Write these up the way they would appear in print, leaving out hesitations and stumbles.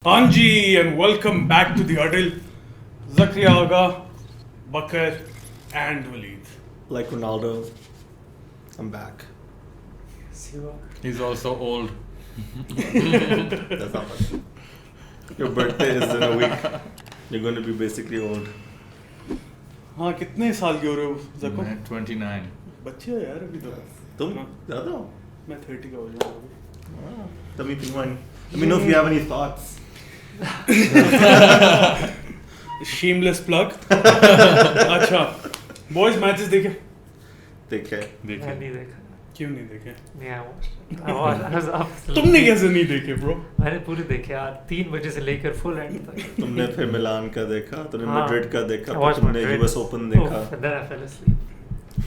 Hanji, and welcome back to the Huddle. Zakriya Aga, Bakar, and Waleed. Like Ronaldo, I'm back. He's also old. That's not funny. Your birthday is in a week. You're going to be basically old. हाँ कितने साल के हो रहे हो ज़को? मैं 29. बच्चे हो यार अभी तो. तुम ज़्यादा हो? मैं 30 का हो जाऊँगा. Tell me if you want. Let me know if you have any thoughts. Shameless plug. अच्छा, boys matches देखे? देखे. नहीं देखा. क्यों नहीं देखे? नहीं I तुमने कैसे नहीं देखे bro? मैंने पूरे देखे यार 3 बजे से लेकर फुल एंड तक. तुमने फिर मिलान का देखा, तुमने हाँ. मैड्रिड का देखा, I फिर watched तुमने Madrid. US Open देखा. And then I fell asleep.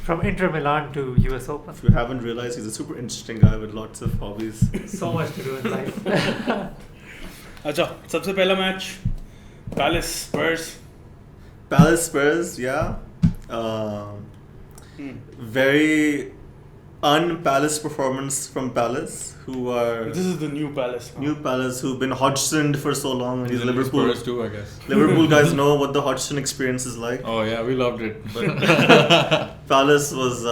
From Inter Milan to US Open. If you haven't realized, he's a super interesting guy with lots of hobbies. So much to do in life. अच्छा, सबसे पहला match Palace Spurs. Palace Spurs, yeah. Very un-Palace performance from Palace, who are This is the new Palace. new Palace, who've been Hodgsoned for so long. And he's Liverpool. Spurs too, I guess. Liverpool guys know what the Hodgson experience is like. Oh yeah, we loved it. But Palace was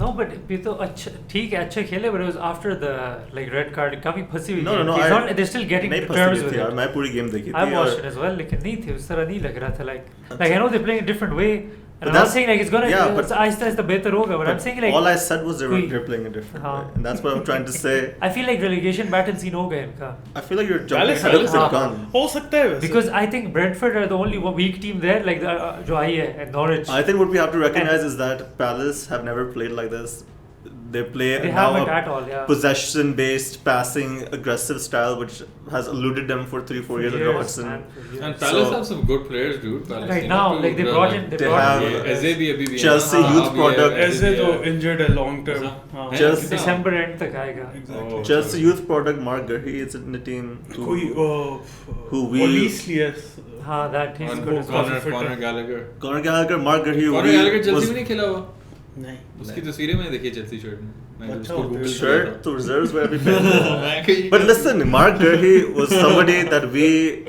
No, but ये तो अच्छा ठीक है अच्छे खेले but it was after the like red card काफी फंसी हुई no. He's not, they're still getting नहीं to फंसी terms हुई with थी यार. it. मैं पूरी गेम देखी I थी. watched और- it as well लेकिन नहीं थी उस तरह नहीं लग रहा था like I know they're playing a different way and I'm not that's- saying like it's gonna yeah, but- it's आहिस्ता बेहतर होगा but I'm saying like all I said was कोई- they're playing a different हाँ. way, and that's what I'm trying to say. I feel like relegation battle scene हो गया इनका I feel like you're jumping Palace- ahead of the हाँ. gun. हो सकता है वैसे. because I think Brentford are the only weak team there like the, जो आई है and Norwich I think what we have to recognize is that Palace have never played like this. They play they now haven't a at all yeah possession-based, passing, aggressive style, which has eluded them for 3-4 years under Hodgson. man, for years. And Palace So- have some good players, dude. Palace Right need now to like they grow, brought like- in They brought have- in Eze भी अभी भी है Chelsea ना? youth हाँ, भी है, product. ऐसे तो है। injured है long term. ऐसा? हाँ. है? Chelsea- कितना? December end तक आएगा Exactly. Oh. Chelsea youth product Mark Gurhey is in the team. कोई who we- Wallis yes. हाँ that he's And good as well. Conor Gallagher. Conor Gallagher, Mark Gurhey. Conor Gallagher Chelsea में नहीं खेला हुआ. नहीं. उसकी तस्वीरें मैंने देखी Chelsea shirt में. मैंने अच्छा, उसको Google Shirt to reserves where every किया But listen, Mark Gurhey was somebody that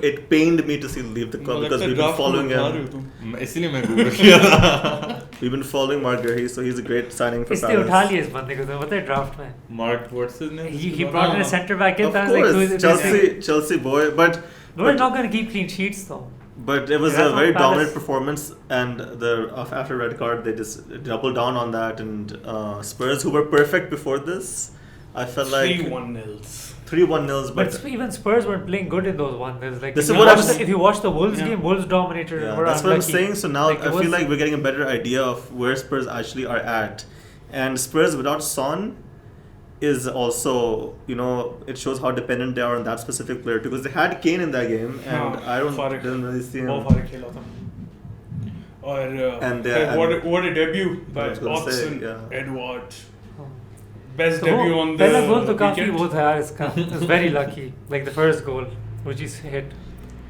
it pained me to see leave the club because we've been following him. था. इसलिए मैं Google किया था. We've been following Mark Gurhey, so he's a great signing for इसने उठा Palace. लिया इस बंदे को तो पता है draft में Mark, what's his name? he brought in a centre back in Of I was like who is course, this Chelsea boy, but we're not going to keep clean sheets though it was That's a very not dominant Palace. performance, and after red card they just doubled down on that, and Spurs, who were perfect before this, I felt like 3-1 nils. 3-1 nils, but even Spurs weren't playing good in those ones there's like This if is you what watch I'm if you watch the Wolves Yeah. game Wolves dominated yeah, and were that's what I'm unlucky. saying. So now Like, it I feel was- like we're getting a better idea of where Spurs actually are at, and Spurs without Son is also, it shows how dependent they are on that specific player, because they had Kane in that game, and हाँ, I फर्क- didn't really see him. बहुत फर्क खेला था. और And they- what a debut by I was gonna say, Oxen yeah. Edward. Best So debut on the पहला गोल तो काफी weekend. वो था यार इसका it was very lucky like the first goal which is hit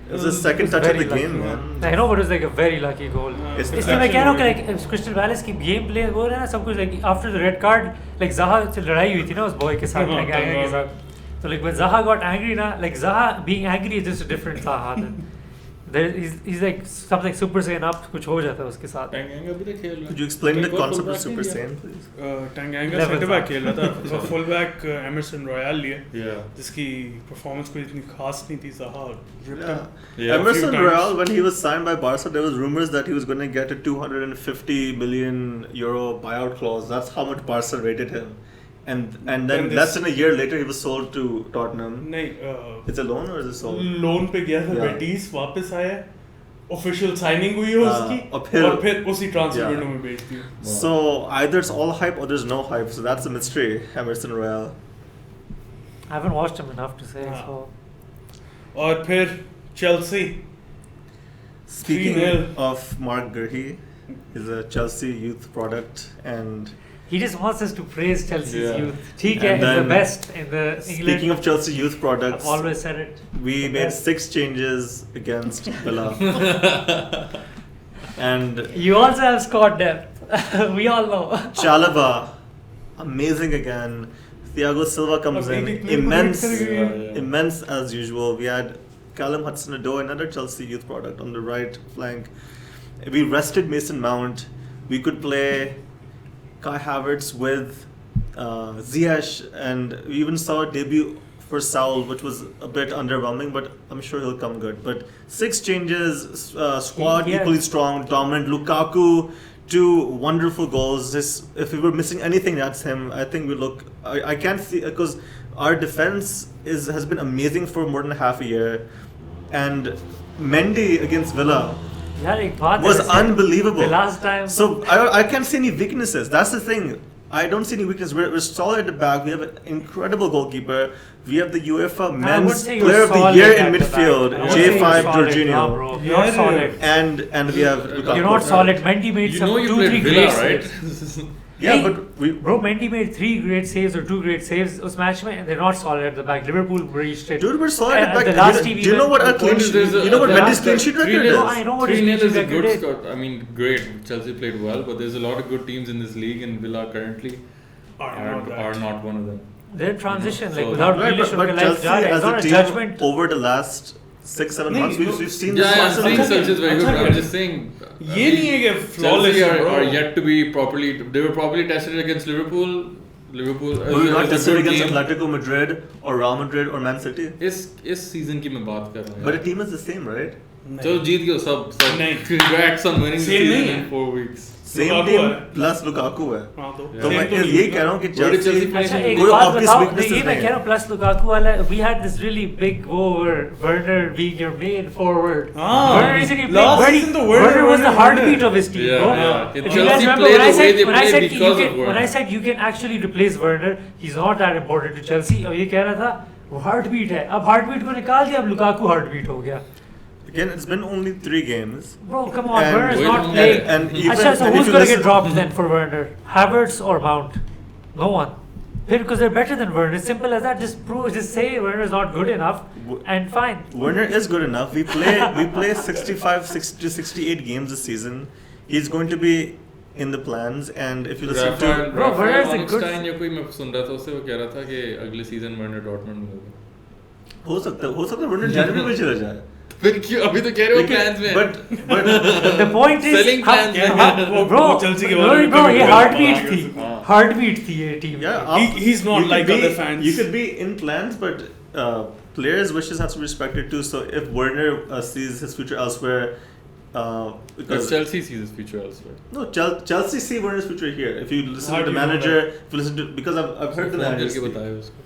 It was the second touch of very the lucky, game, yeah. man. I know but it was like a very lucky goal It's इसलिए मैं कह रहा हूँ कि like Crystal Palace की game play वो है ना सब कुछ like after the red card like Zaha से लड़ाई हुई थी ना उस बॉय के साथ हाँ, Tanganga के हाँ. साथ तो like when Zaha got angry ना like Zaha being angry is just a different Zaha than he's like something Super Saiyan up कुछ हो जाता है उसके साथ Tanganga अभी तक खेल रहा है. Could you explain the Tanganga concept of fullback Super नहीं Saiyan, please? Tanganga Level centre back था. खेल रहा था. फुल बैक एमरसन रॉयल लिए Yeah. जिसकी परफॉर्मेंस कोई इतनी खास नहीं थी. Zaha ripped Yeah. him. Yeah. Emerson A few times. Royal, when he was signed by Barca, there was rumors that he was going to get a 250 million euro buyout clause. That's how much Barca rated him. And then Then less this- than a year later, he was sold to Tottenham. नहीं It's a loan or is it sold? Loan पे गया था Yeah. बेटीज वापस आया official signing हुई है उसकी और फिर उसी ट्रांसफर Yeah. विंडो में बेच दी. So either it's all hype or there's no hype. So that's a mystery, Emerson Royal. I haven't watched him enough to say हाँ. so और फिर Chelsea Speaking 3-0. of Mark Gurhey, he's a Chelsea youth product, and he just wants us to praise Chelsea's Yeah. youth ठीक है And is the then, best in the England speaking of Chelsea youth I've products, always said it we the made best. 6 changes against Villa. And You also have squad depth. We all know. Chalaba, amazing again. Thiago Silva comes in, Updating player immense, connect करेगा ये. immense as usual. We had Callum Hudson-Odoi, another Chelsea youth product on the right flank. We rested Mason Mount. We could play Kai Havertz with Ziyech, and we even saw a debut for Saul, which was a bit underwhelming, but I'm sure he'll come good. But 6 changes, squad equally strong, dominant. Lukaku, 2 wonderful goals. If we were missing anything, that's him. I think we look. I can't see, because our defense has been amazing for more than half a year, and Mendy against Villa was unbelievable. The last time. So I can't see any weaknesses. That's the thing. I don't see any weakness. We're solid at the back. We have an incredible goalkeeper. We have the UEFA Men's Player of the Year in midfield, J5 Jorginho. You're not solid. And we have Lukaku. You're not solid. Mendy made some 2-3 great right? saves. Yeah, but Bro, Mendy made 3 great saves or 2 great saves us match mein, and they're not solid at the back. Liverpool breached it. Dude, we're solid at And the the back. last Do TV you know what our clean sheet? You know what Mendy's clean sheet record is? No, I know what his 3-0 clean is a sheet good record is. score. I mean, great. Chelsea played well, but there's a lot of good teams in this league, and Villa currently are not one of them. They're in transition, So- like without Right, Grealish or but Kalai Chelsea Jare. It's as not a a team judgment. over the last 6-7 months, we've seen this Yeah, I'm massive saying improvement. such is very good. अच्छा I'm कर। just saying. ये नहीं है कि flawless Chelsea है, bro. are yet to be properly. They were properly tested against Liverpool. Liverpool. Were we not is a tested good against team. Atletico Madrid or Real Madrid or Man City? इस season की मैं बात कर रहा हूँ. But the team is the same, right? चलो जीत गए सब. नहीं. Congrats on winning the Same season नहीं in है. 4 weeks. Same Lukaku team है. plus Lukaku है. हाँ, तो तो मैं same तो यही कह रहा हूँ कि Where did Chelsea Chelsea finish? अच्छा एक कोई बात obvious बताओ, weaknesses ये मैं नहीं कह रहा हूँ plus Lukaku वाला, we had this really big over Werner being your main forward. Ah, Werner recently last played season the Werner Werner was the Werner heartbeat Werner. of his team, Yeah, bro. yeah. If you Chelsea guys remember play when I the way said they when I play said because you of can, when I Werner. said you can actually replace Werner, he's not that important to Chelsea. और ये कह रहा था वो heartbeat है. अब heartbeat को निकाल दिया, अब Lukaku heartbeat हो गया. Again, it's been only 3 games. Bro, come on, And- Werner's Wait, not and- playing. and even- Achha, so and if who's you gonna get listen- dropped then for Werner? Havertz or Mount? No one. Because they're better than Werner. It's simple as that. Just say Werner's not good enough, and fine. Werner is good enough. We play 65 to 68 games this season. He's going to be in the plans, and if you listen to Bro, Werner is a good- Rafael या कोई मैं सुन रहा था उससे वो कह रहा था कि अगले सीजन वर्नर डॉर्टमुंड में होगा. हो सकता है वर्नर जनवरी में चला जाए. फिर क्यों अभी तो कह रहे हो plans में. but The point is, Selling plans में. bro, वो Chelsea के बारे में bro, कभी ये बोला heartbeat था. थी, हाँ. heartbeat थी ये team. yeah, He's not you like could be- other fans. You could be in plans, but players' wishes have to be respected too. So if Werner sees his future elsewhere, Because because Chelsea sees his future elsewhere. no, Chelsea see Werner's future here. If you listen How to do the you know manager, if you listen to, because I've heard the phone manager करके speak. बताया उसको.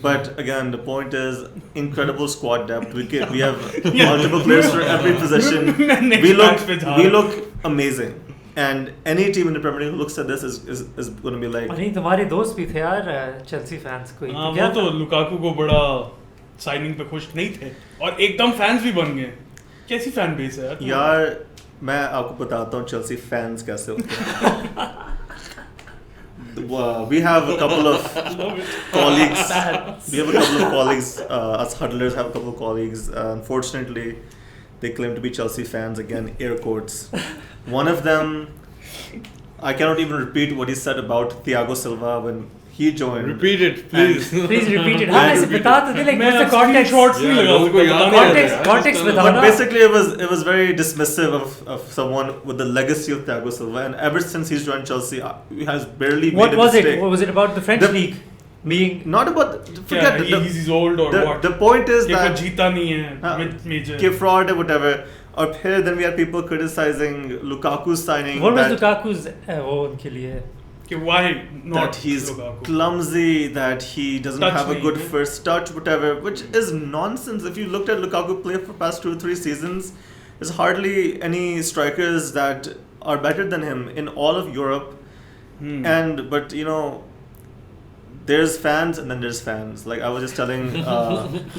But again, the point is incredible squad depth. We have multiple players for every position. Next match पे We look amazing, and any team in the Premier League who looks at this is going to be like. नहीं तुम्हारे दोस्त भी थे यार Chelsea fans कोई. हाँ, क्या वो तो था? लुकाकू को बड़ा साइनिंग पे खुश नहीं थे और एकदम फैंस भी बन गए. कैसी फैन बेस है यार मैं आपको बताता हूँ Chelsea fans कैसे होते हैं. We have a couple of colleagues. We have a couple of colleagues. Us huddlers have a couple of colleagues. Unfortunately, they claim to be Chelsea fans. Again, air quotes. One of them, I cannot even repeat what he said about Thiago Silva when he joined. Repeat it, please. Please repeat it. हाँ ऐसे बता तो दे like मैं what's the context? Shorts भी Yeah, लगा लोगों को सकता याद बताने नहीं का. आता. Context बताओ But ना. basically, it was very dismissive of someone with the legacy of Thiago Silva, and ever since he's joined Chelsea, he has barely What made a was it? mistake. What was it about the French The- league being? Not about क्या forget he's old or what? the point is ये कोई that जीता नहीं है हाँ, major. कि fraud or whatever. Or then we had people criticizing Lukaku's signing. What was that, Lukaku's वो उनके लिए? कि why not that he's Lukaku? clumsy, that he doesn't Touch have a नहीं good है. first touch, whatever, which is nonsense. If you looked at Lukaku play for past 2 or 3 seasons, there's hardly any strikers that are better than him in all of Europe. But you know, there's fans and then there's fans. Like I was just telling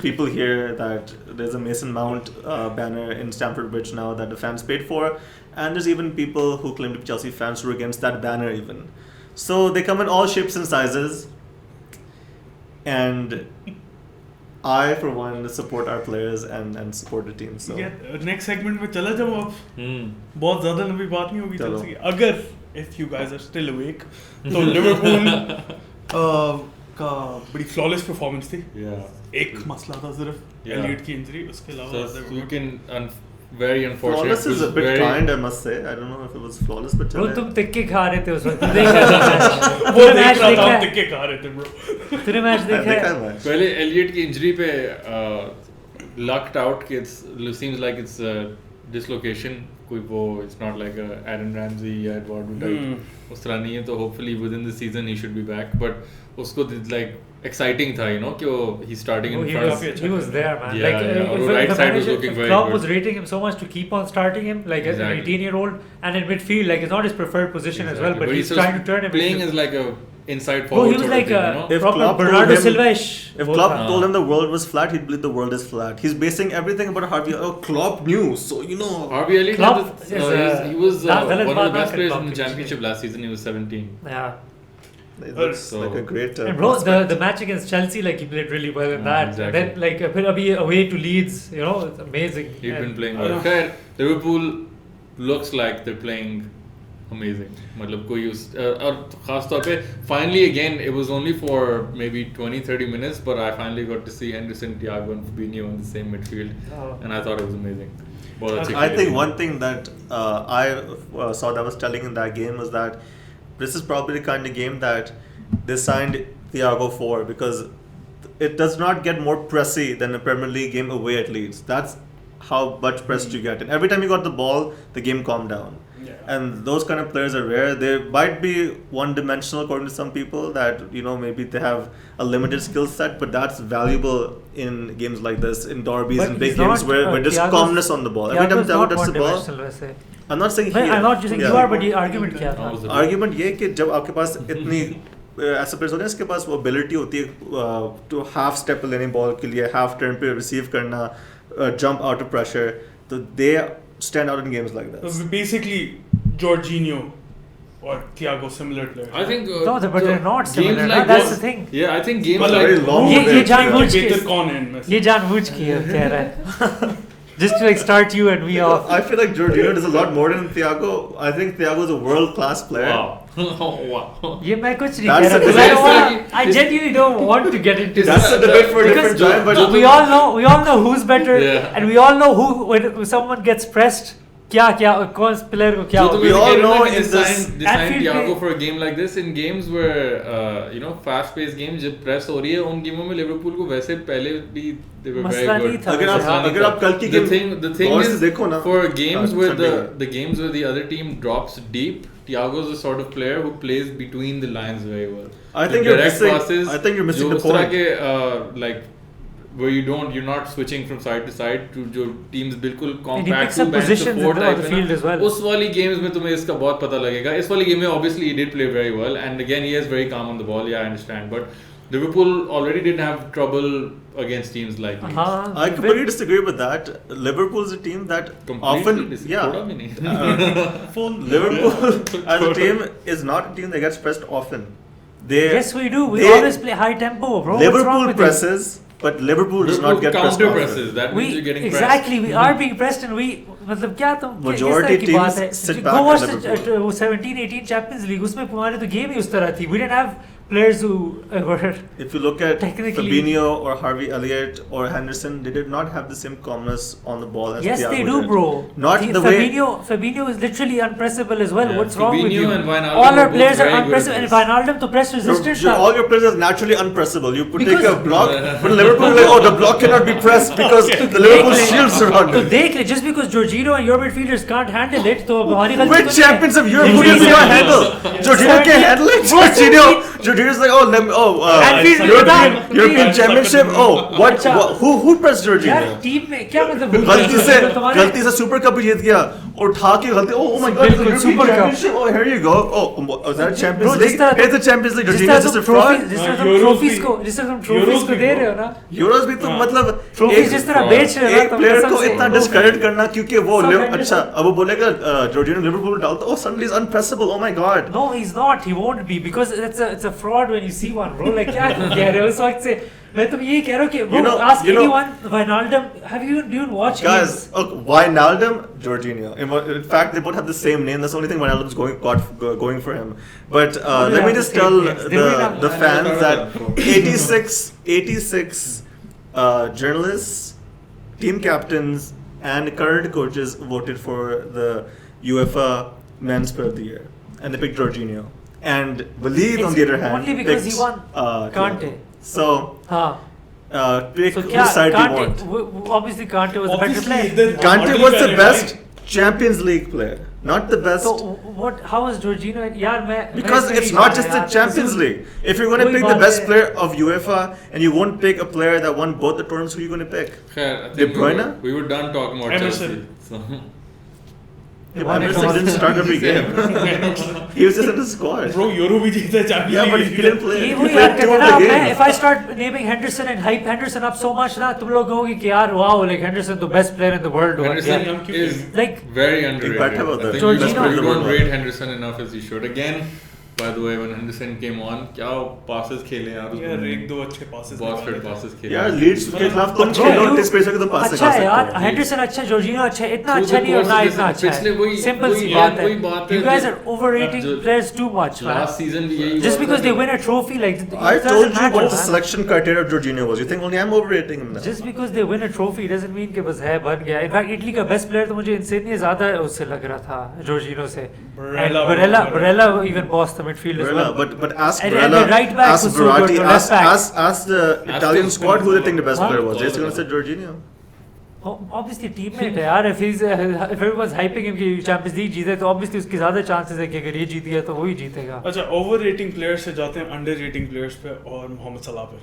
people here that there's a Mason Mount banner in Stamford Bridge now that the fans paid for, and there's even people who claim to be Chelsea fans who are against that banner even. So they come in all shapes and sizes, and I for one support our players and support the team. So next segment में चला जाओ अब. बहुत ज्यादा लंबी बात नहीं होगी चलो. चलती. अगर if you guys are still awake तो लिवरपूल का बड़ी फ्लॉलेस परफॉर्मेंस थी. Yeah. एक मसला था सिर्फ एलियट की इंजरी, उसके अलावा so you can very unfortunate. Flawless is a bit kind, I must say. I don't know if it was flawless, but Bro, तुम तिक्के खा रहे थे उस वक्त. वो देख रहा था, टिक्के खा रहे थे bro. तूने मैच देखा है? पहले एलियट की इंजरी पे lucked out कि seems like it's dislocation, कोई वो it's not like a Aaron Ramsey या Eduardo type उस तरह नहीं है, तो hopefully within the season he should be back, but उसको like exciting था, you know, कि वो he's starting in front. He was there, man. Yeah, like the right side was looking very Klopp good. was rating him so much to keep on starting him, like as an 18-year-old, and in midfield, like it's not his preferred position as well, but he's trying to turn him playing into as like a inside forward. He was like a proper Bernardo Silva-ish. If Klopp told him the world was flat, he'd believe the world is flat. He's basing everything about Harvey. Oh, Klopp knew, so you know. Harvey Elliott, he was one of the best players in the Klopp championship last season. He was 17. Yeah. That's like a great. And bro, the match against Chelsea, like he played really well in that. Exactly. And then like away to Leeds, you know, it's amazing. He's been playing well. Liverpool looks like they're playing amazing. मतलब कोई और खास तौर पे finally again it was only for maybe 20-30 minutes, but I finally got to see Henderson, Thiago and Fabinho in the same midfield, and I thought it was amazing. I think one thing that I saw that was telling in that game was that this is probably the kind of game that they signed Thiago for, because it does not get more pressy than a Premier League game away at Leeds. That's how much pressed you get. And every time you got the ball, the game calmed down. Yeah. And those kind of players are rare. They might be one-dimensional according to some people, that, you know, maybe they have a limited skill set, but that's valuable in games like this, in derbies and big games where there's calmness on the ball. Every time Thiago touches the ball. I'm not saying I'm not just saying you are, but the argument क्या था? Argument ये कि जब आपके पास इतनी ऐसे players होते हैं, इसके पास वो ability होती है to half step लेने बॉल के लिए, half turn पे receive करना, jump out of pressure, तो they stand out in games like that. So basically, Jorginho or Thiago similar players. I think no, but they're not similar. Like that's the thing. Yeah, I think games very like long. ये जानबूझ के ये जानबूझ के कह रहा है. Just to like start you and me off. I feel like Jorginho does a lot more than Thiago. I think Thiago is a world-class player. Wow. Wow. ये मैं कुछ नहीं कह रहा. I genuinely don't want to get into That's a debate for a different time. But we all know who's better, and we all know who when someone gets pressed. क्या कौन player को क्या we all know is design Thiago for a game like this. In games where you know fast-paced games जब press हो रही है, उन गेमों में Liverpool को वैसे पहले भी they were very good. अगर आप कल की game the thing is देखो ना, for games where the games where the other team drops deep, Thiago is the sort of player who plays between the lines very well. I think you're missing the point. के like where you're not switching from side to side to जो teams बिल्कुल compact to bench support type है ना, उस वाली games में तुम्हें इसका बहुत पता लगेगा. इस वाली game में obviously he did play very well, and again he is very calm on the ball. Yeah, I understand, but Liverpool already didn't have trouble against teams like Leeds. I completely disagree with that. Liverpool is a team that often, Liverpool as a team is not a team that gets pressed often. Yes, we do. We always play high tempo, bro. Liverpool presses, but Liverpool does not get pressed often. Presses. That means you're getting pressed. Exactly, we are being pressed, and we मतलब क्या तुम majority teams sit back. Go watch the 17-18 Champions League. उसमें हमारे तो game ही उस तरह थी. We didn't have players who were. If you look at Fabinho or Harvey Elliott or Henderson, they did not have the same calmness on the ball as Yes, Thiago they do, did. bro. Not the Fabinho is literally unpressable as well. Yeah, What's wrong with you? And Ronaldo all our players are unpressable, and Wijnaldum Wijnaldum to press resistant. All your players are naturally unpressable. You put take a block, but Liverpool like, oh, the block cannot be pressed because the Liverpool shields surround it. So just because Jorginho and your midfielders can't handle it, तो हमारी गलती Which champions of Europe will not handle? Jorginho can handle it. Jorginho's like, European Championship. Who pressed Jorginho? यार team में क्या मतलब गलती से super cup जीत गया और उठा के गलती oh my god Super Cup. oh here you go was that Champions League it's the Champions League Jorginho is just a fraud जिस तरह तुम ट्रॉफीज को दे रहे हो ना यूरोस भी तुम मतलब ट्रॉफीज जिस तरह बेच रहे हो एक प्लेयर को इतना डिस्क्रेडिट करना क्योंकि वो अच्छा अब वो बोलेगा Jorginho लिवरपूल डालता oh suddenly is unpressable oh my god no he's not he won't be because it's a fraud when you see one bro like क्या कह रहे हो उस वक्त से मैं तो ये कह रहा हूँ कि bro ask anyone Wijnaldum do you watch guys Wijnaldum Jorginho in fact they both have the same name that's the only thing Wijnaldum is going for him but let me just tell the fans that 86 journalists, team captains, and current coaches voted for the UEFA Men's Player of the Year, and they picked Jorginho. And Walid, on the other hand, only because picked, he won Kante. So, pick So whose side do you want. obviously Kante was a better player. Kante was the best Champions League player, not the best. So what? How is Jorginho? Because it's not just the Champions League. If you're going to pick the best player of UEFA and you won't pick a player that won both the tournaments, who are you going to pick? I De think Bruyne? we were done talking about Emerson. Chelsea. So. Emerson didn't start every game. He was just in the squad. Bro, Euro भी जीता है Champions Yeah, but League. he didn't play. ये He वही played यार 2 कहते of हैं the ना, game. if I start naming Henderson and hype Henderson up so much ना, तुम लोग कहोगे कि यार wow, like Henderson the best player in the world. Henderson Yeah. is Like very underrated. back about I that. think Jorginho- you don't rate Henderson enough as you should. Again, by the way, when Henderson came on, क्या passes खेले यार उसने. यार एक दो अच्छे passes बहुत निकाले fit थे। passes खेले. यार लीड्स के खिलाफ तुम Bro, खेलो you- इस पैसे के तो पास अच्छा है यार, Henderson अच्छा है, Jorginho अच्छा है, इतना Through अच्छा the नहीं और ना course, इतना अच्छा पिछले है. वही- Simple वही सी यार, बात वही बात है. है You guys जो- are overrating जो- players too much, man. Last season भी यही Just हुआ because था they कि- win a trophy, like it I doesn't told you matter, what the man. selection criteria of Jorginho was. You think only I'm overrating him now? Just because they win a trophy doesn't mean कि बस है बन गया. In fact, Italy का best player तो मुझे इनसे ज़्यादा उससे लग रहा था, Jorginho से. And Barella even bossed the midfield as well. But ask And Barella, the right back ask was so good, Verratti, the left back. ask the Italian squad who they think the best Huh? player was. They're going to say Jorginho. Obviously teammate है यार. If everyone's hyping him कि Champions League जीते तो obviously उसके ज़्यादा chances है कि अगर ये जीत गया तो वो ही जीतेगा. अच्छा, overrating players से जाते हैं underrating players पे और मोहम्मद सलाह पे.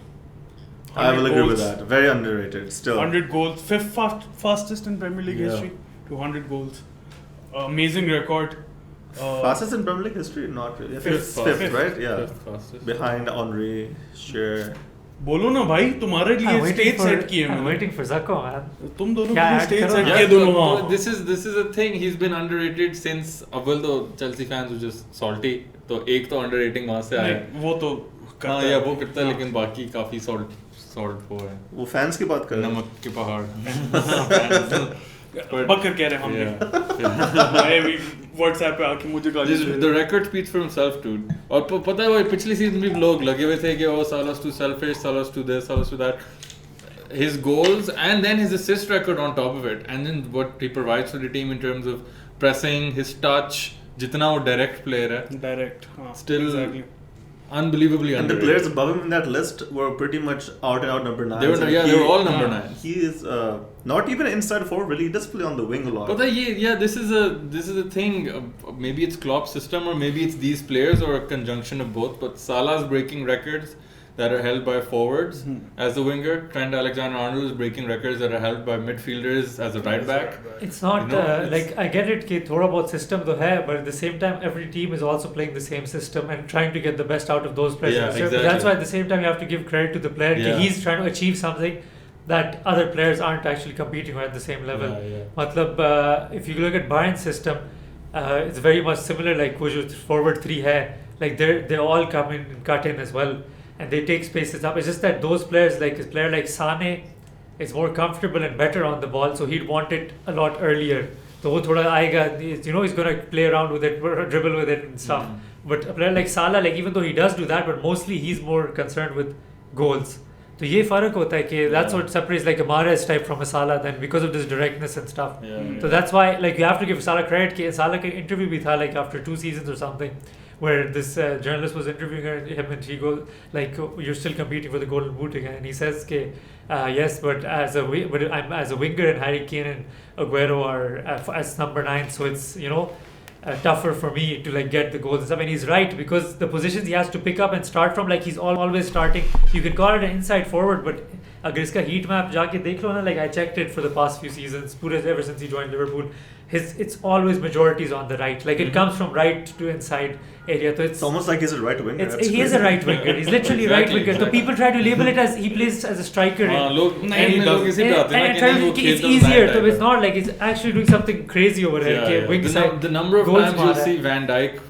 I will 100 agree with goals, that. Very underrated still. 100 goals, fastest in Premier League Yeah. history, 200 goals. Amazing record. Fastest in Premier League history? Not really. Fifth, Fifth, right? Yeah. Fifth fastest. Behind Henry, Shearer. बोलो ना भाई, तुम्हारे लिए stage set किए I'm मैंने. waiting for Zacco, man. तुम दोनों क्या के लिए add स्टेज करो सेट ना? किए दोनों वहाँ. This is a thing. He's been underrated since. Well, though Chelsea fans were just salty. तो एक तो underrating वहाँ से आया. नहीं, वो तो हाँ या वो करता है लेकिन बाकी काफी salt वो है. वो fans की बात कर रहे हैं. नमक के पहाड़. बकर कह रहे हैं हम भी. मैं भी WhatsApp पे आके मुझे गाली दे The record speaks for himself, dude. और पता है वो पिछली सीजन भी लोग लगे हुए थे कि वो Salah's too selfish, Salah's too this, Salah's too that. His goals and then his assist record on top of it, and then what he provides for the team in terms of pressing, his touch, जितना वो direct player है. Direct. हाँ, Still exactly. unbelievably And the underrated. players above him in that list were pretty much out and out number 9. They were all number 9. He is not even inside forward, really. He does play on the wing a lot. But this is a thing. Maybe it's Klopp's system, or maybe it's these players, or a conjunction of both. But Salah's breaking records that are held by forwards as a winger. Trent Alexander-Arnold is breaking records that are held by midfielders as a right back. It's not like I get it कि थोड़ा बहुत system तो है, but at the same time every team is also playing the same system and trying to get the best out of those players. Yeah, So exactly. that's why at the same time you have to give credit to the player. कि Yeah. he's trying to achieve something that other players aren't actually competing with at the same level. Yeah. मतलब if you look at Bayern's system, it's very much similar. Like वो जो forward three है, like they all come in and cut in as well, and they take spaces up. It's just that those players, like a player like Sane, is more comfortable and better on the ball, so he'd want it a lot earlier. So वो थोड़ा आएगा, he's gonna play around with it, dribble with it and stuff. But a player like Salah, like even though he does do that, but mostly he's more concerned with goals. तो ये फर्क होता है कि that's what separates like a Mahrez type from a Salah then because of this directness and stuff. So that's why like you have to give Salah credit कि Salah का interview भी था like after 2 seasons or something where this journalist was interviewing him and he goes like you're still competing for the golden boot again and he says कि yes but I'm as a winger and Harry Kane and Aguero are as number 9 so it's tougher for me to like get the goals and stuff, and he's right because the positions he has to pick up and start from, like he's always starting. You can call it an inside forward, but अगर इसका heat map जाके देख लो ना, like I checked it for the past few seasons, ever since he joined Liverpool, it's always majorities on the right. Like it comes from right to inside area. So it's almost like he's a right winger. He is a right winger. He's literally right winger. So people try to label it as he plays as a striker. It's easier. So it's not like he's actually doing something crazy over here. Wing side. The number of times you'll see Van Dijk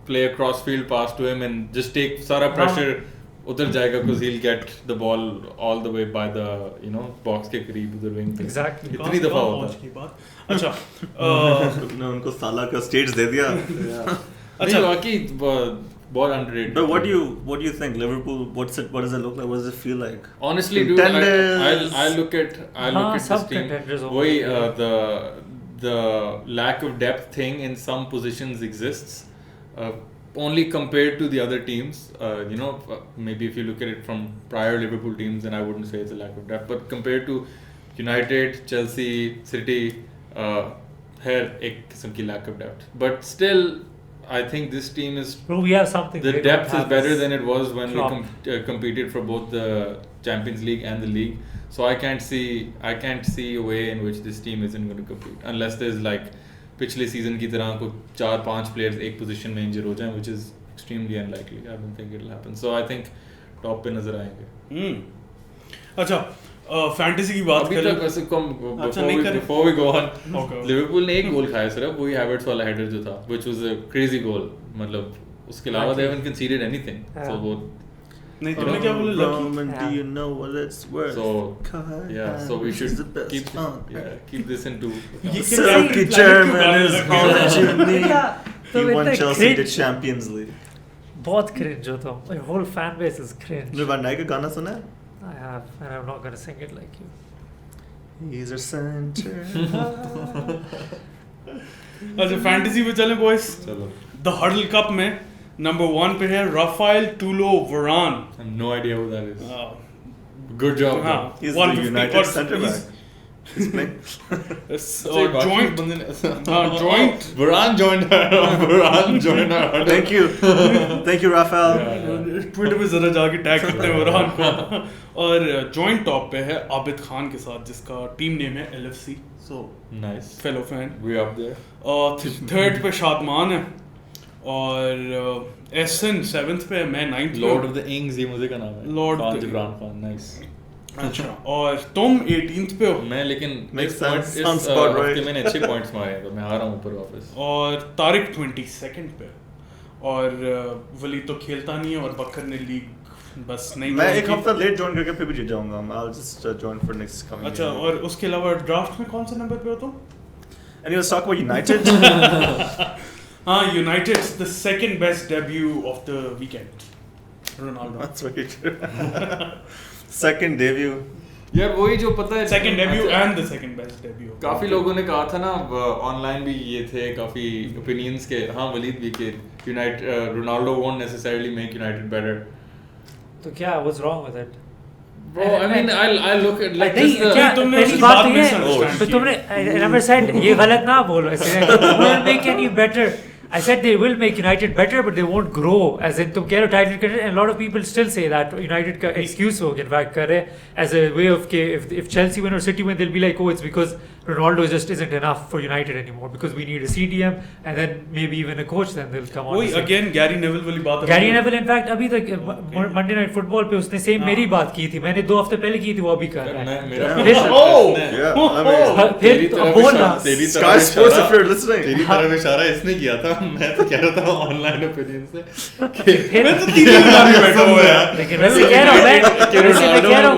play a crossfield pass to him and just take सारा pressure उधर जाएगा because he'll get the ball all the way by the box के करीब उधर wing पे. Exactly. इतनी दफा होता है. अच्छा उनको साला का स्टेज दे दिया. अच्छा बाकी बहुत underrated. But what do you think? Liverpool, what does it look like? What does it feel like? Honestly, dude, I look at this team. Why the lack of depth thing in some positions exists, only compared to the other teams. Maybe if you look at it from prior Liverpool teams, then I wouldn't say it's a lack of depth. But compared to United, Chelsea, City, है एक किस्म की lack of depth. But still, I think this team is. Bro, we have something. The depth is better than it was when we competed for both the Champions League and the league. So I can't see a way in which this team isn't going to compete unless there's like पिछले season की तरह को 4-5 players एक position में injure हो जाएं, which is extremely unlikely. I don't think it'll happen. So I think top पे नजर आएंगे. अच्छा फैंटेसी की बात अभी तक वैसे कम before we go on, Liverpool ने एक गोल खाया सिर्फ वही हैवर्ट्स वाला हेडर जो था, which was a crazy goal. मतलब उसके अलावा they haven't conceded anything. So वो नहीं तुमने क्या बोला lucky? Do you know what it's worth? So we should keep this into. Silky German is all that you need. He won Chelsea the Champions League. बहुत cringe होता हूँ. My whole fan base is cringe. तुमने Van Dijk का गाना सुना है? I have, and I'm not gonna sing it like you. He's our center. अच्छा fantasy पे चलें boys. चलो. The Huddle Cup में number 1 पे है Rafael Tulo Varane. I have no idea who that is. Good job. He's the United centre back. He's playing. Joint. Varane joined her. Thank you, Rafael. Twitter पे जरा जाके tag करते हैं वरान को. और जॉइंट टॉप पे है आबिद खान के साथ जिसका टीम नेम है LFC. So nice. Fellow fan. We up there. और थर्ड पे शादमान है और एसन 7th पे, मैं 9th पे. Lord of the Ings ये मुझे का नाम है. Lord Imran Khan. Nice. अच्छा और तुम 18th पे हो. मैं लेकिन Makes इस पॉइंट sense. इस Sounds about right. हफ्ते मैंने अच्छे पॉइंट्स मारे हैं तो मैं आ रहा हूँ ऊपर वापस. और तारिक 22nd पे और वली तो खेलता नहीं है और बकर ने लीग बस नहीं. मैं एक हफ्ता लेट ज्वाइन करके फिर भी जीत जाऊंगा. I'll just join for next coming. अच्छा और उसके अलावा ड्राफ्ट में कौन से नंबर पे हो तुम? And let's talk about United. United's the second best debut of the weekend. Ronaldo. That's very true. Second debut. यार वही जो पता है Second debut and the second best debut. काफी लोगों ने कहा था ना ऑनलाइन भी ये थे काफी ओपिनियंस के. हाँ वलीद भी के United Ronaldo won't necessarily make United better. तो क्या what's wrong with it? Bro, I mean, I look at like नहीं क्या पहली बात तो ये तो तुमने I never said ये गलत ना बोलो ऐसे will make any better. I said they will make United better, but they won't grow. As in, तुम कह रहे हो title contender, and a lot of people still say that United का excuse हो get back कर रहे as a way of if Chelsea win or City win, they'll be like, oh, it's because Ronaldo just isn't enough for United anymore because we need a CDM and then maybe even a coach. Then they'll come on. वही again Gary Neville वाली बात है. Gary Neville in fact अभी तक Monday Night Football पे उसने same मेरी बात की थी. मैंने 2 हफ्ते पहले की थी वो अभी कर रहा है. फिर बोल ना. Sky Sports if you're listening. तेरी तरफ इशारा इसने किया था. मैं तो कह रहा था ऑनलाइन ओपिनियन से. मैं तो 3 बार भी बैठा हुआ है. लेकिन वैसे कह रहा हूँ मैं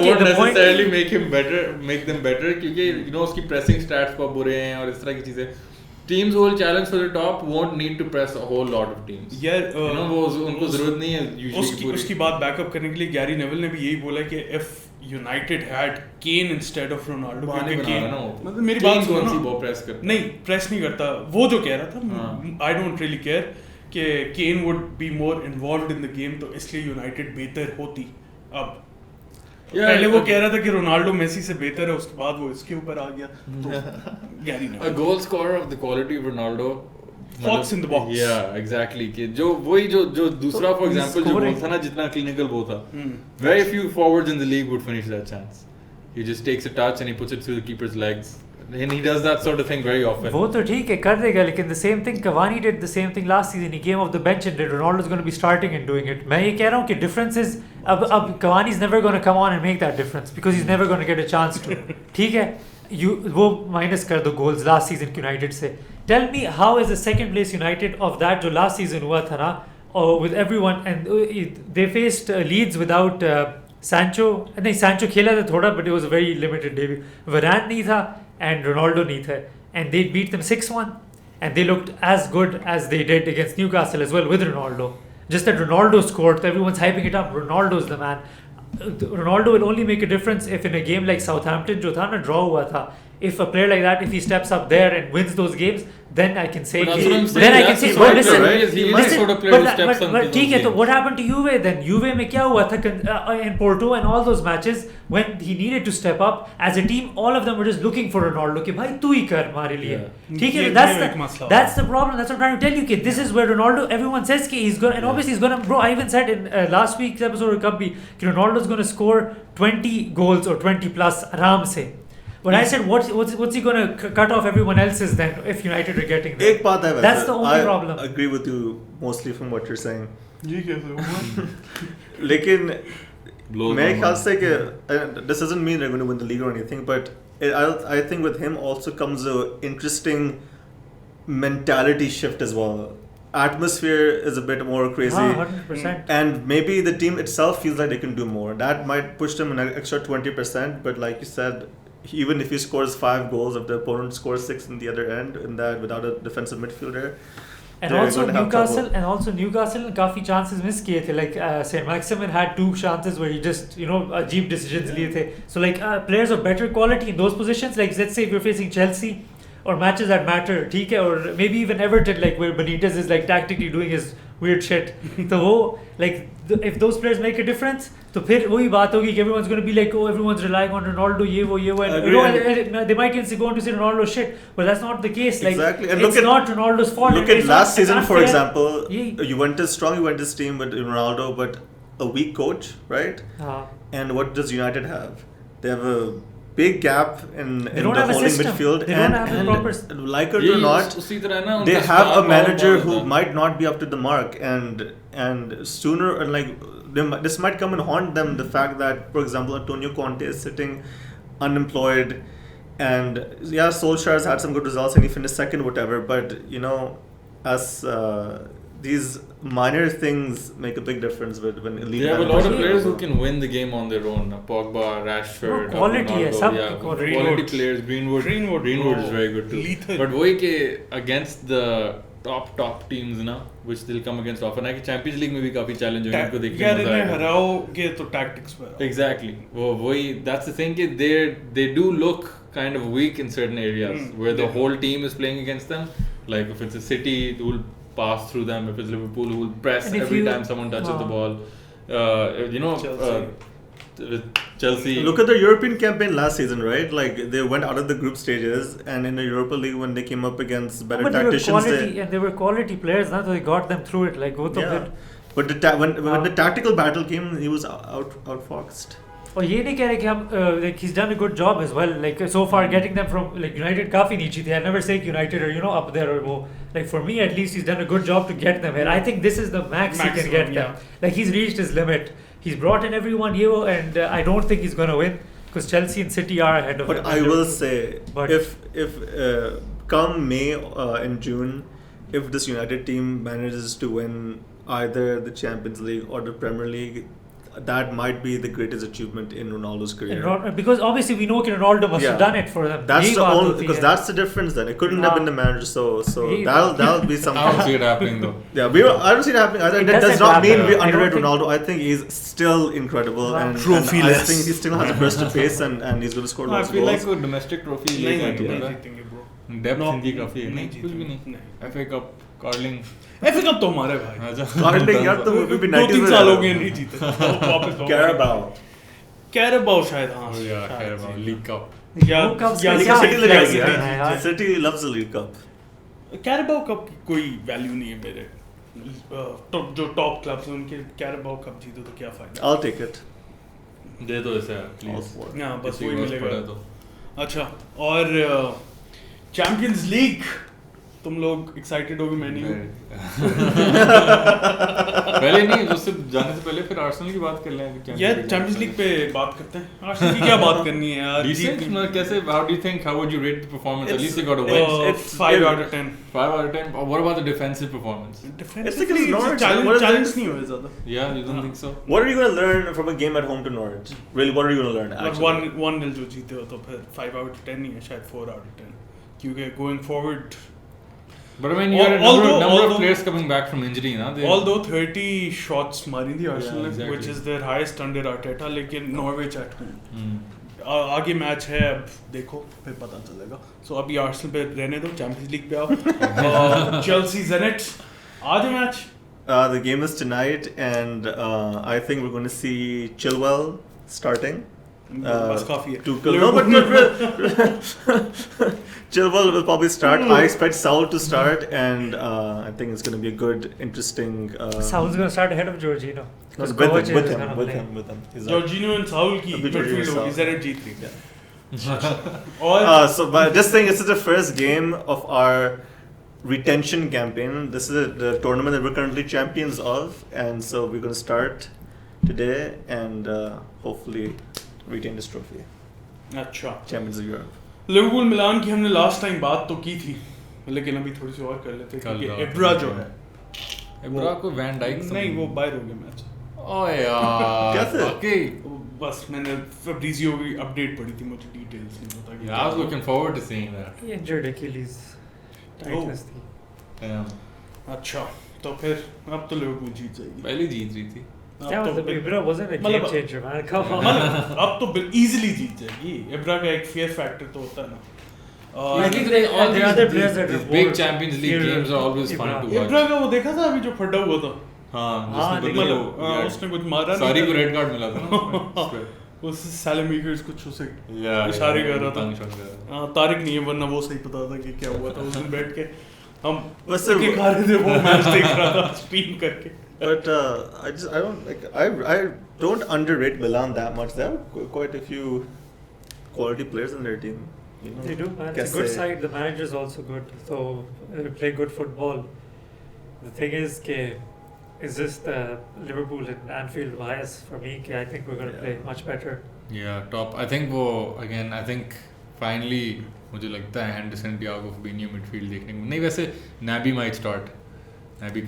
won't necessarily make them better क्योंकि you know उसकी pressing stats बहुत बुरे हैं और इस तरह की चीजें. Teams who will challenge for the top won't need to press a whole lot of teams. यार you know वो उनको जरूरत नहीं है usually. उसकी बात बैकअप करने के लिए गैरी नेविल ने भी यही बोला कि if United had Kane instead of Ronaldo मतलब मेरी बात सुनो ना. वो press करता नहीं प्रेस नहीं करता. वो जो कह रहा था I don't really care कि Kane would be more involved in the game तो इसलिए United बेहतर होती. अब पहले वो कह रहा था कि रोनाल्डो मेसी से बेहतर है उसके बाद वो इसके ऊपर आ गया. तो Gary Neville a goal scorer of the quality of Ronaldo Fox in the box. Yeah, exactly. कि जो वही जो दूसरा for example जो गोल था ना जितना clinical वो था. Very few forwards in the league would finish that chance. He just takes a touch and he puts it through the keeper's legs. And he does that sort of thing very often. वो तो ठीक है कर देगा लेकिन the same thing Cavani did the same thing last season. He came off the bench and did. Ronaldo's going to be starting and doing it. मैं ये कह रहा हूँ कि difference is अब Cavani's never going to come on and make that difference because he's never going to get a chance to. ठीक है वो minus कर दो goals last season United से. Tell me how is the second place United of that जो last season हुआ था ना with everyone and they faced Leeds without Sancho. नहीं Sancho खेला था थोड़ा but it was a very limited debut. Varane नहीं था and Ronaldo नहीं था and they beat them 6-1 and they looked as good as they did against Newcastle as well with Ronaldo. just that Ronaldo scored, so everyone's hyping it up. Ronaldo's the man. Ronaldo will only make a difference if in a game like Southampton, जो था ना draw हुआ था. If a player like that, if he steps up there and wins those games, then I can say. Then I can say, oh, listen, but ठीक है. So what happened to Juve then? Juve में क्या हुआ था in Porto and all those matches when he needed to step up as a team, all of them were just looking for Ronaldo. कि भाई तू ही कर हमारे लिए. ठीक है. That's the problem. That's what I'm trying to tell you. कि this is where Ronaldo. Everyone says कि he's gonna, and obviously he's gonna. Bro, I even said in last week's episode of Cubby, कि Ronaldo's gonna score 20 goals or 20 plus आराम से. But I said, what's he going to cut off everyone else's then if United are getting there? एक बात है, that's the only problem. I agree with you mostly from what you're saying. लेकिन मेरे ख्याल से कि this doesn't mean they're going to win the league or anything, but I think with him also comes a interesting mentality shift as well. Atmosphere is a bit more crazy, 100%. And maybe the team itself feels like they can do more. That might push them an extra 20%, but like you said, even if he scores 5 goals, if the opponent scores 6 in the other end, in that without a defensive midfielder, and also Newcastle काफी chances miss किए थे. Like Saint Maximin had 2 chances where he just अजीब decisions लिए थे. So like players of better quality in those positions, like let's say if you're facing Chelsea or matches that matter, ठीक है, or maybe even Everton, like where Benitez is like tactically doing his weird shit. तो वो like if those players make a difference, तो फिर वही बात होगी कि everyone's going to be like, oh, everyone's relying on Ronaldo, ये वो and they might even go on to say Ronaldo shit, but that's not the case. Like, exactly. And it's not Ronaldo's fault. Look at last season, for example, strong Juventus team with Ronaldo, but a weak coach, right? And what does United have? They have a big gap in the holding midfield, and like it or not, they have a manager who might not be up to the mark, and sooner, and like this might come and haunt them, the fact that, for example, Antonio Conte is sitting unemployed, and yeah, Solskjaer has had some good results and he finished second, whatever, but as these minor things make a big difference when elite. They have a lot of players who can win the game on their own. Pogba, Rashford, quality Ronaldo, quality players. Greenwood is very good too. Lethal. But वही के against the top teams ना, which they'll come against often. ना कि Champions League में भी काफी challenge होगा इनको देखने में मजा आएगा. हराओगे तो tactics पर. Exactly. वही that's the thing कि they do look kind of weak in certain areas where the whole team is playing against them. Like if it's a City, who will pass through them. If it's Liverpool, who will press every time someone touches the ball. Chelsea. Look at the European campaign last season, right? Like they went out of the group stages, and in the Europa League when they came up against better tacticians, they were quality players. Now so they got them through it. Like but when the tactical battle came, he was outfoxed. और ये नहीं कह रहे कि हम like he's done a good job as well, like so far getting them from like United काफी नीचे थे. I never say United are up there or वो, like for me at least he's done a good job to get them here. I think this is the maximum he can get them. Like he's reached his limit. He's brought in everyone and I don't think he's going to win because Chelsea and City are ahead of him. But I will say, if come May and June, if this United team manages to win either the Champions League or the Premier League, that might be the greatest achievement in Ronaldo's career. Because obviously we know Ronaldo must have done it for them. That's the only, because that's the difference then. It couldn't have been the manager, so that'll be something. I don't see it happening though. Yeah, I don't see it happening. That does not mean we underrate Ronaldo. I think he's still incredible and I think he still has a burst of pace and he's going to score lots of goals. I feel like a domestic trophy depth Hindi काफी है. नहीं कुछ भी नहीं. FA Cup, Carling. FA Cup तो हमारे भाई. Carling यार तो वो भी 2-3 साल हो गए नहीं जीते. वापस Carabao शायद हाँ. Carabao League Cup. City loves the League Cup. Carabao Cup की कोई वैल्यू नहीं है मेरे. जो टॉप क्लब्स हैं उनके Carabao Cup जीतो तो क्या फायदा. I'll take it. दे दो ऐसे प्लीज. हाँ बस वही मिलेगा. अच्छा और चैंपियंस लीग तुम लोग एक्साइटेड होगे. मैं नहीं हूँ. पहले नहीं उससे जाने से पहले फिर आर्सेनल की बात कर लें. यार चैंपियंस लीग पे बात करते हैं. आर्सेनल की क्या बात करनी है यार. Decent कैसे how would you rate the performance? At least they got a win. It's 5 out of 10. 5 out of 10. What about the defensive performance? Defensively challenge नहीं हुआ ज़्यादा. Yeah, you don't think so? What are you going to learn from a game at home to Norwich? Really, what are you going to learn? Actually? 1-0 जो जीते हो तो फिर 5 out of 10 नहीं है शायद 4 out of 10. क्योंकि going forward But I mean, you had a number of players coming back from injury, na? Although 30 shots मारी थी Arsenal ने, exactly. which is their highest under Arteta, लेकिन Norwich at home. आगे match है, अब देखो फिर पता चलेगा. So अभी Arsenal पे रहने दो, Champions League पे आओ. Chelsea Zenit, आज है match. The game is tonight, and I think we're going to see Chilwell starting. बस काफी है. No, but Chilwell will probably start. I expect Saul to start, and I think it's going to be a good, interesting. Saul's going to start ahead of Jorginho. With him. Jorginho and Saul की midfield होगी. Zenit जीत रही है. So, but just saying, this is the first game of our retention campaign. This is the tournament that we're currently champions of, and so we're going to start today and hopefully retain this trophy. अच्छा. Champions of Europe. Liverpool मिलान की हमने last time बात तो की थी, लेकिन अभी थोड़ी सी और कर लेते हैं क्योंकि एब्रा जो है, एब्रा को वैन डाइक नहीं वो बाहर हो गया मैच. ओए यार कैसे? ओके बस मैंने फैब्रिजियो की अपडेट पढ़ी थी, मुझे डिटेल्स नहीं पता. Yeah, I was looking forward to seeing that. He injured Achilles. Tightness थी. अच्छा, तो फिर अब तो लिवरपूल जीत जाएगी. पहले जीत रही थी. क्या मतलब एब्रा wasn't a game changer man, come on. अब तो इजीली जीत जाएगी. एब्रा का एक फेयर फैक्टर तो होता है ना. I think all the other players that are big more Champions League games are always fun to watch. एब्रा का वो देखा था अभी जो फटा हुआ था. हाँ, उसने कुछ मारा नहीं. सारी को रेड कार्ड मिला था ना. उस सैलमीकर्स कुछ उसे इशारे कर रहा था. तारिक नहीं है, वरना वो सही पता था कि क्या हुआ था. उस दिन बैठ के हम वैसे के खा रहे थे, वो मैच देख रहा था स्ट्रीम करके. But I don't underrate Milan that much. There are quite a few quality players in their team. You know, they do, man. It's a good side. The manager is also good. So they play good football. The thing is, is this the Liverpool and Anfield bias for me? I think we're going to play much better. Yeah, top. I think finally मुझे लगता है Henderson, Thiago, Fabinho midfield देखने को. नहीं वैसे Naby might start. Naby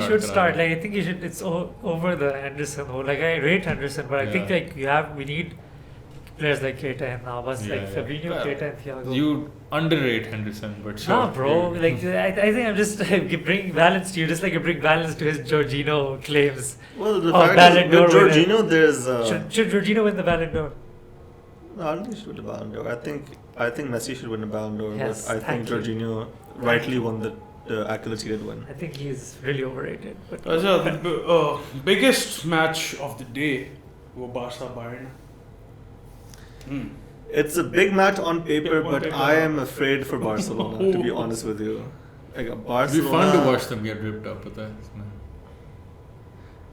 should start. Like I think he should. It's over the Henderson. Like I rate Henderson, but I think like we need players like Keita and Navas, like Fabinho, Keita and Thiago. You underrate Henderson, but sure. Nah, bro. Like I think I'm just bringing balance to you, just like you bring balance to his Jorginho claims. Well, the fact is, with Jorginho, there's. Should Jorginho win the Ballon d'Or? No, I don't think he should win the Ballon d'Or. I think Messi should win the Ballon d'Or, yes, but I think Jorginho rightly won the accolades he did win. I think he's really overrated. But the biggest match of the day, वो Barca Bayern. It's a big match on paper, but I am afraid for Barcelona, to be honest with you. Like Barcelona. It'd be fun to watch them get ripped up, पता है.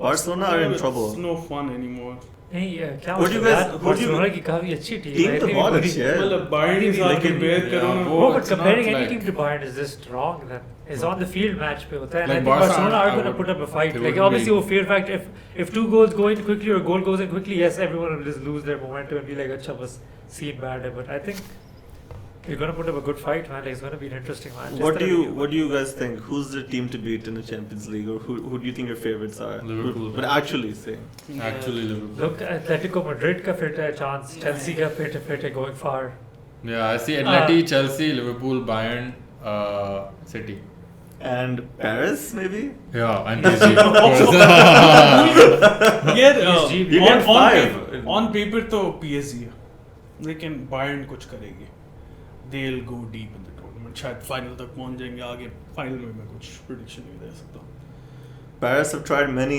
Barcelona are in trouble. It's no fun anymore. नहीं क्या Barcelona की काफी अच्छी team है. तो बहुत अच्छी है. मतलब बायर्न के साथ कंपेयर करो ना. No, but comparing any team to Bayern is just wrong. Then it's on the field match पे होता है. And I think Barcelona are going to put up a fight. Like obviously वो fear factor. If 2 goals go in quickly or a goal goes in quickly, yes, everyone will just lose their momentum and be like अच्छा बस scene bad है. But I think we're going to put up a good fight, man. It's going to be an interesting match. What do you guys think? Who's the team to beat in the Champions League, or who do you think your favorites are? Liverpool. But actually saying. Actually Liverpool. Look, Atletico Madrid का fit है chance. Chelsea का fit है going far. Yeah, I see Atleti, Chelsea, Liverpool, Bayern, City. And Paris, maybe? Yeah, and PSG, of course. On paper तो PSG है, लेकिन Bayern कुछ करेगी. They'll go deep in the tournament. शायद final तक पहुंच जाएंगे. आगे final में मैं कुछ prediction नहीं दे सकता. Paris have tried many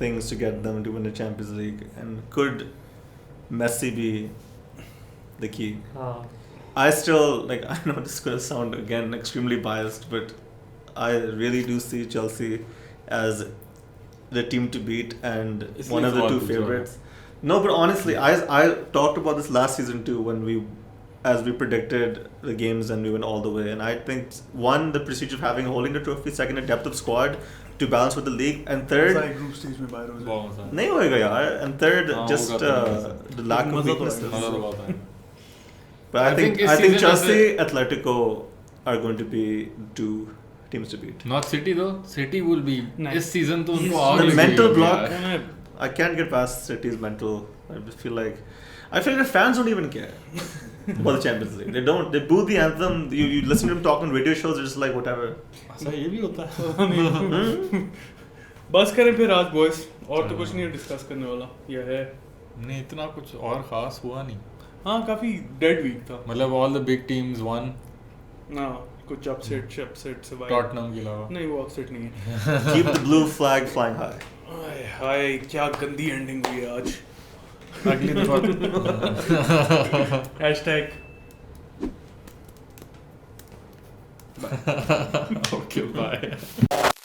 things to get them to win the Champions League, and could Messi be the key? I still I know this is going to sound again extremely biased, but I really do see Chelsea as the team to beat and one of the two favorites. No, but honestly, I talked about this last season too, when as we predicted the games and we went all the way. And I think one, the prestige of holding the trophy; second, the depth of squad to balance with the league, and third, group stage में बाहर हो जाए. नहीं होएगा यार. And third, just the lack of weaknesses. But I think Chelsea, Atletico are going to be two teams to beat. Not City though. City will be this season तो उनको the mental block. I can't get past City's mental. I feel like the fans don't even care. for the Champions League. They don't. They boo the anthem. You listen to them talk on radio shows. They're just like whatever. ऐसा ये भी होता है. बस करें फिर आज boys और तो कुछ नहीं डिस्कस करने वाला ये है. नहीं इतना कुछ और खास हुआ नहीं. हाँ काफी डेड वीक था. मतलब all the big teams won. ना कुछ अपसेट से टॉटनहम के अलावा. नहीं वो अपसेट नहीं है. Keep the blue flag flying high. हाय क्या गंदी एंडिंग हुई है आज. अगली दफा. हैशटैग. Okay, bye.